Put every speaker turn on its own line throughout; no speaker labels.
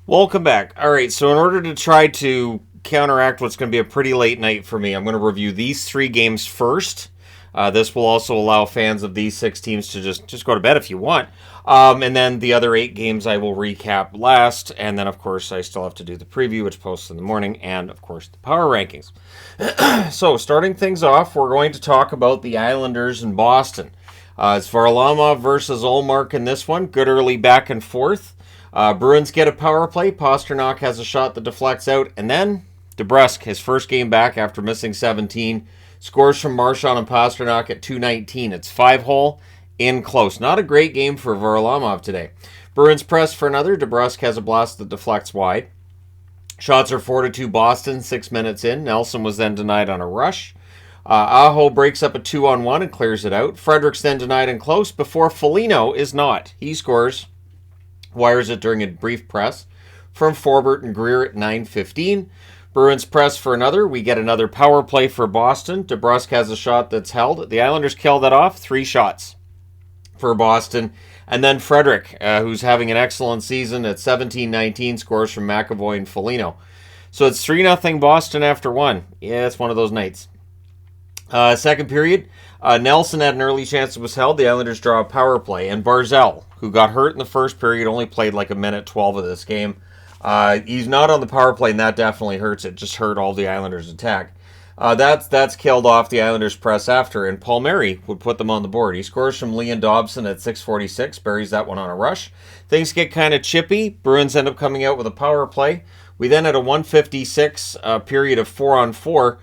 Welcome back. All right, so in order to try to counteract what's going to be a pretty late night for me, I'm going to review these three games first. This will also allow fans of these six teams to just go to bed if you want. And then the other eight games I will recap last. And then, of course, I still have to do the preview, which posts in the morning, and, of course, the power rankings. So, starting things off, we're going to talk about the Islanders in Boston. It's Varlamov versus Ullmark in this one. Good early back and forth. Bruins get a power play. Pastrnak has a shot that deflects out. And then DeBrusk, his first game back after missing 17, scores from Marchand and Pastrnak at 2:19. It's 5-hole in close. Not a great game for Varlamov today. Bruins press for another. DeBrusk has a blast that deflects wide. Shots are 4-2 Boston, 6 minutes in. Nelson was then denied on a rush. Aho breaks up a 2-on-1 and clears it out. Frederic's then denied in close before Foligno is not. He scores. Wires it during a brief press from Forbert and Greer at 9:15. Bruins press for another. We get another power play for Boston. DeBrusk has a shot that's held. The Islanders kill that off. 3 shots for Boston. And then Frederic, who's having an excellent season at 17:19, scores from McAvoy and Foligno. So it's 3-0 Boston after 1. Yeah, it's one of those nights. Second period, Nelson had an early chance that was held. The Islanders draw a power play. And Barzal, who got hurt in the first period, only played like a minute 12 of this game. He's not on the power play, and that definitely hurts. It just hurt all the Islanders' attack. That's killed off the Islanders' press after, and Palmieri would put them on the board. He scores from Leon Dobson at 6:46, buries that one on a rush. Things get kind of chippy. Bruins end up coming out with a power play. We then had a 1:56 period of 4-on-4.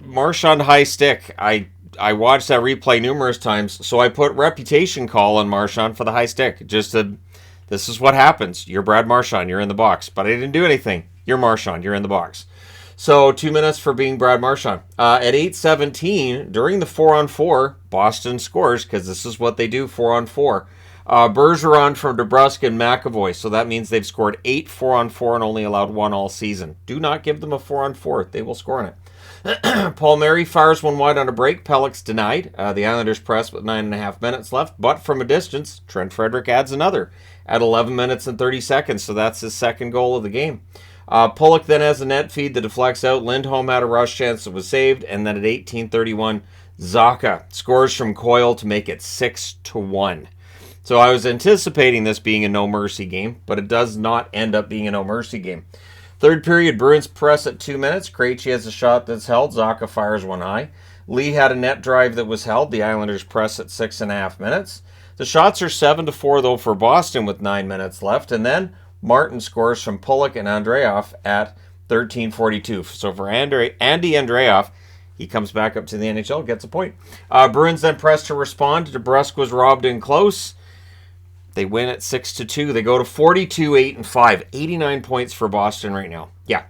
Marchand high stick. I watched that replay numerous times, so I put reputation call on Marchand for the high stick. Just to, this is what happens. You're Brad Marchand. You're in the box. But I didn't do anything. You're Marchand. You're in the box. So 2 minutes for being Brad Marchand. At 8:17, during the 4-on-4, Boston scores because this is what they do, 4-on-4. Bergeron from DeBrusk and McAvoy. So that means they've scored 8 4-on-4 and only allowed 1 all season. Do not give them a 4-on-4. They will score on it. Palmieri fires one wide on a break. Pellick's denied. The Islanders press with 9.5 minutes left. But from a distance, Trent Frederic adds another at 11 minutes and 30 seconds. So that's his second goal of the game. Pulock then has a net feed that deflects out. Lindholm had a rush chance that was saved. And then at 18:31, Zacha scores from Coyle to make it 6-1. So I was anticipating this being a no-mercy game, but it does not end up being a no-mercy game. Third period, Bruins press at 2 minutes. Krejci has a shot that's held. Zacha fires one high. Lee had a net drive that was held. The Islanders press at 6.5 minutes. The shots are 7-4, though, for Boston with 9 minutes left. And then Martin scores from Pulock and Andreoff at 13:42. So for Andy Andreoff, he comes back up to the NHL, gets a point. Bruins then press to respond. DeBrusk was robbed in close. They win at 6-2. They go to 42-8-5. 89 points for Boston right now. Yeah.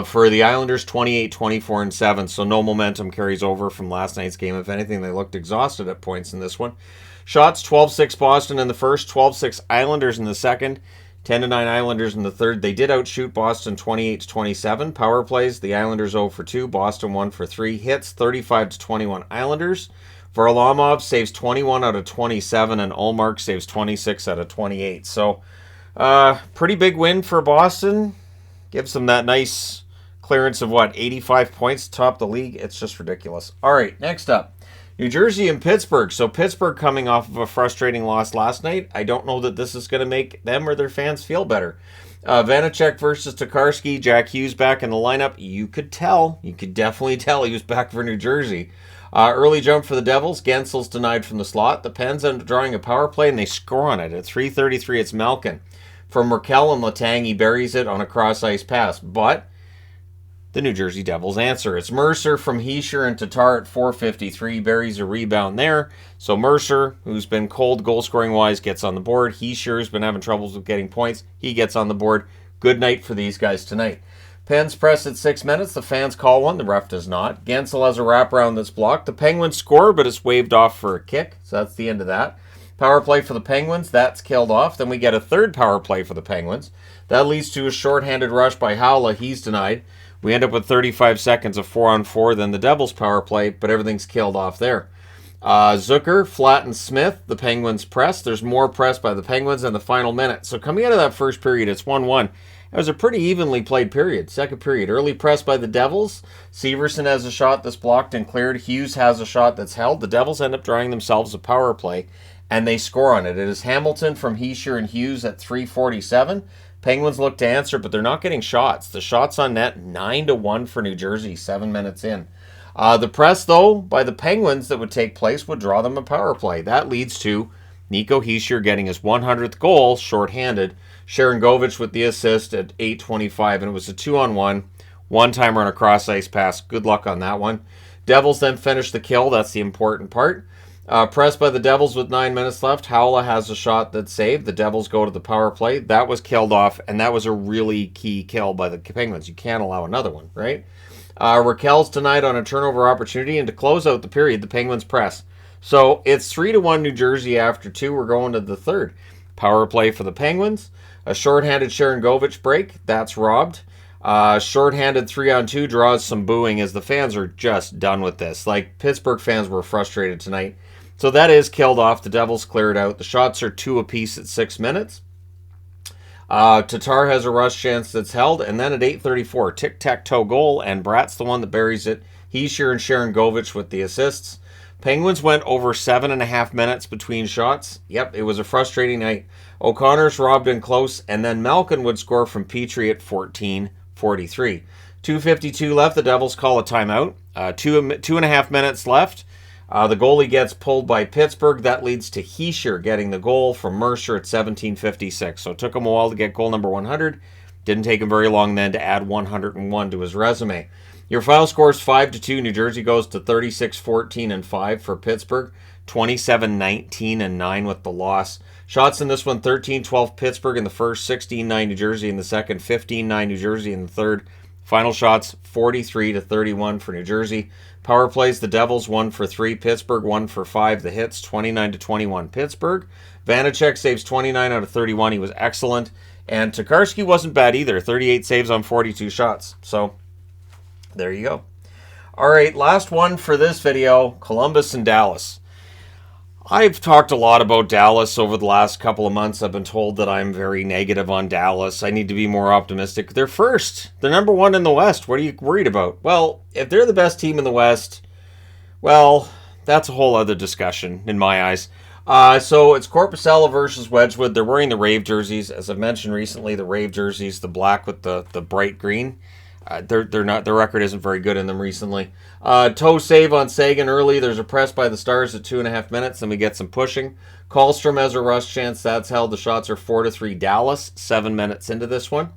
For the Islanders, 28-24-7. So no momentum carries over from last night's game. If anything, they looked exhausted at points in this one. Shots, 12-6 Boston in the first, 12-6 Islanders in the second, 10-9 Islanders in the third. They did outshoot Boston 28-27. Power plays, the Islanders 0-2. Boston 1-3. Hits, 35-21 Islanders. Varlamov saves 21 out of 27, and Ullmark saves 26 out of 28. So, pretty big win for Boston. Gives them that nice clearance of, 85 points to top the league. It's just ridiculous. All right, next up. New Jersey and Pittsburgh. So, Pittsburgh coming off of a frustrating loss last night. I don't know that this is going to make them or their fans feel better. Vanacek versus Tokarski. Jack Hughes back in the lineup. You could definitely tell he was back for New Jersey. Early jump for the Devils. Gensel's denied from the slot. The Pens end up drawing a power play, and they score on it. At 3:33, it's Malkin. From Merkel and Letang, he buries it on a cross-ice pass. But the New Jersey Devils answer. It's Mercer from Hischier and Tatar at 4:53. Buries a rebound there. So Mercer, who's been cold goal-scoring-wise, gets on the board. Hischier's been having troubles with getting points. He gets on the board. Good night for these guys tonight. Pens press at 6 minutes. The fans call one. The ref does not. Gensel has a wraparound that's blocked. The Penguins score, but it's waved off for a kick. So that's the end of that. Power play for the Penguins. That's killed off. Then we get a third power play for the Penguins. That leads to a shorthanded rush by Howla. He's denied. We end up with 35 seconds of 4-on-4. Then the Devils power play, but everything's killed off there. Zucker flattens Smith. The Penguins press. There's more press by the Penguins in the final minute. So coming out of that first period, it's 1-1. It was a pretty evenly played period. Second period, early press by the Devils. Severson has a shot that's blocked and cleared. Hughes has a shot that's held. The Devils end up drawing themselves a power play, and they score on it. It is Hamilton from Hischier and Hughes at 3:47. Penguins look to answer, but they're not getting shots. The shots on net, 9-1 for New Jersey, 7 minutes in. The press, though, by the Penguins that would take place would draw them a power play. That leads to Nico Hischier getting his 100th goal, shorthanded. Sharangovich with the assist at 8:25, and it was a 2-on-1. One-timer on a cross-ice pass. Good luck on that one. Devils then finish the kill. That's the important part. Pressed by the Devils with 9 minutes left. Howla has a shot that's saved. The Devils go to the power play. That was killed off, and that was a really key kill by the Penguins. You can't allow another one, right? Raquel's denied on a turnover opportunity, and to close out the period, the Penguins press. So it's 3-1 New Jersey after 2. We're going to the third. Power play for the Penguins. A shorthanded Sharangovich break. That's robbed. Shorthanded 3-on-2 draws some booing as the fans are just done with this. Like, Pittsburgh fans were frustrated tonight. So that is killed off. The Devils cleared out. The shots are 2 apiece at 6 minutes. Tatar has a rush chance that's held. And then at 8:34, tic-tac-toe goal, and Bratt's the one that buries it. Hischier and Sharangovich with the assists. Penguins went over 7.5 minutes between shots. Yep, it was a frustrating night. O'Connor's robbed in close, and then Malkin would score from Petrie at 14:43. 2:52 left. The Devils call a timeout. 2.5 minutes left. The goalie gets pulled by Pittsburgh. That leads to Hischier getting the goal from Mercer at 17:56. So it took him a while to get goal number 100. Didn't take him very long then to add 101 to his resume. Your final score is 5-2. New Jersey goes to 36-14-5 for Pittsburgh. 27-19-9 with the loss. Shots in this one, 13-12 Pittsburgh in the first, 16-9 New Jersey in the second, 15-9 New Jersey in the third. Final shots, 43-31 for New Jersey. Power plays, the Devils 1 for 3, Pittsburgh 1 for 5. The hits, 29-21 Pittsburgh. Vanacek saves 29 out of 31. He was excellent. And Tokarski wasn't bad either, 38 saves on 42 shots. So there you go. All right, last one for this video, Columbus and Dallas. I've talked a lot about Dallas over the last couple of months. I've been told that I'm very negative on Dallas. I need to be more optimistic. They're first. They're number 1 in the West. What are you worried about? Well, if they're the best team in the West, well, that's a whole other discussion in my eyes. So it's Korpisalo versus Wedgwood. They're wearing the Rave jerseys. As I've mentioned recently, the Rave jerseys, the black with the bright green. They're not. Their record isn't very good in them recently. Toe save on Sagan early. There's a press by the Stars at 2.5 minutes, and we get some pushing. Kallstrom has a rush chance. That's held. The shots are 4-3 Dallas. 7 minutes into this one.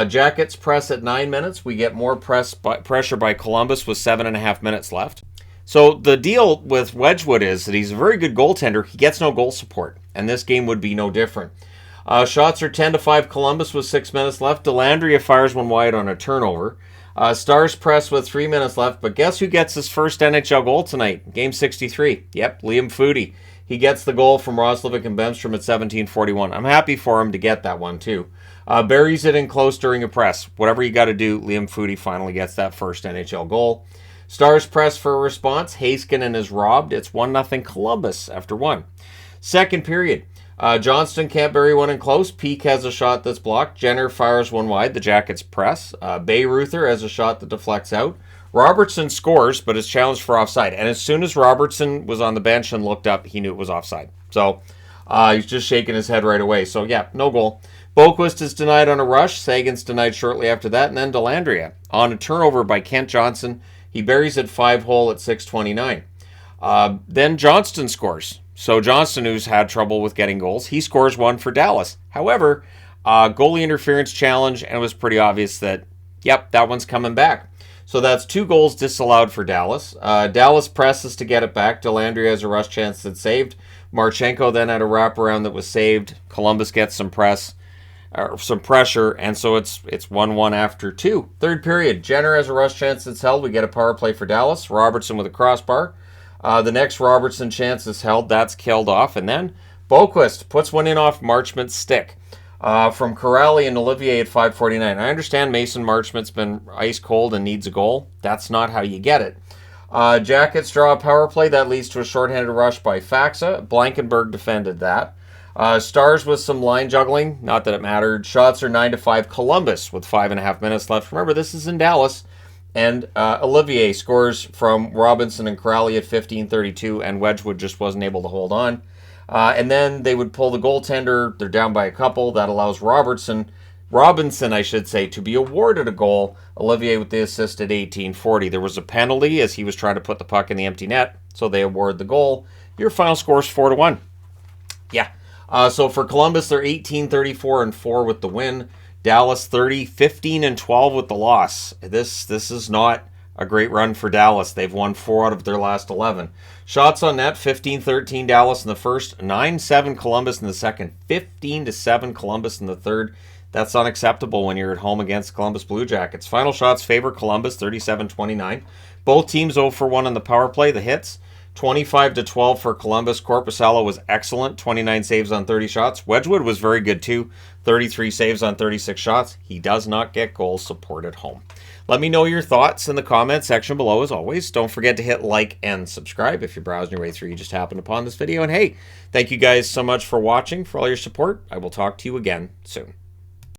Jackets press at 9 minutes. We get more pressure by Columbus with 7.5 minutes left. So the deal with Wedgwood is that he's a very good goaltender. He gets no goal support, and this game would be no different. Shots are 10-5 Columbus with 6 minutes left. Dellandrea fires one wide on a turnover. Stars press with 3 minutes left, but guess who gets his first NHL goal tonight? Game 63. Yep, Liam Foudy. He gets the goal from Roslovic and Bemstrom at 17:41. I'm happy for him to get that one, too. Buries it in close during a press. Whatever you got to do, Liam Foudy finally gets that first NHL goal. Stars press for a response. Heiskanen is robbed. It's 1-0 Columbus after 1. Second period. Johnston can't bury one in close. Peak has a shot that's blocked. Jenner fires one wide. The Jackets press. Bayreuther has a shot that deflects out. Robertson scores, but is challenged for offside. And as soon as Robertson was on the bench and looked up, he knew it was offside. So he's just shaking his head right away. So yeah, no goal. Boquist is denied on a rush. Sagan's denied shortly after that. And then Dellandrea on a turnover by Kent Johnson. He buries it 5-hole at 6:29. Then Johnston scores. So Johnston, who's had trouble with getting goals, he scores one for Dallas. However, goalie interference challenge, and it was pretty obvious that, yep, that one's coming back. So that's 2 goals disallowed for Dallas. Dallas presses to get it back. Dellandrea has a rush chance that's saved. Marchenko then had a wraparound that was saved. Columbus gets some pressure, and so it's 1-1 after 2. Third period, Jenner has a rush chance that's held. We get a power play for Dallas. Robertson with a crossbar. The next Robertson chance is held. That's killed off. And then Boquist puts one in off Marchment's stick. From Corrali and Olivier at 5:49. I understand Mason Marchment's been ice cold and needs a goal. That's not how you get it. Jackets draw a power play. That leads to a shorthanded rush by Faxa. Blankenberg defended that. Stars with some line juggling. Not that it mattered. Shots are 9-5 Columbus with 5.5 minutes left. Remember, this is in Dallas. And Olivier scores from Robinson and Crowley at 15:32, and Wedgwood just wasn't able to hold on. And then they would pull the goaltender. They're down by a couple. That allows Robinson, I should say, to be awarded a goal. Olivier with the assist at 18:40. There was a penalty as he was trying to put the puck in the empty net, so they award the goal. Your final score is 4-1. Yeah. So for Columbus, they're 18-34-4 with the win. Dallas 30-15-12 with the loss. This is not a great run for Dallas. They've won 4 out of their last 11. Shots on net, 15-13 Dallas in the first, 9-7 Columbus in the second, 15-7 Columbus in the third. That's unacceptable when you're at home against Columbus Blue Jackets. Final shots favor Columbus, 37-29. Both teams 0 for 1 on the power play. The hits, 25-12 for Columbus. Korpisalo was excellent, 29 saves on 30 shots. Wedgwood was very good too, 33 saves on 36 shots. He does not get goal support at home. Let me know your thoughts in the comments section below as always. Don't forget to hit like and subscribe if you're browsing your way through. You just happened upon this video. And hey, thank you guys so much for watching, for all your support. I will talk to you again soon.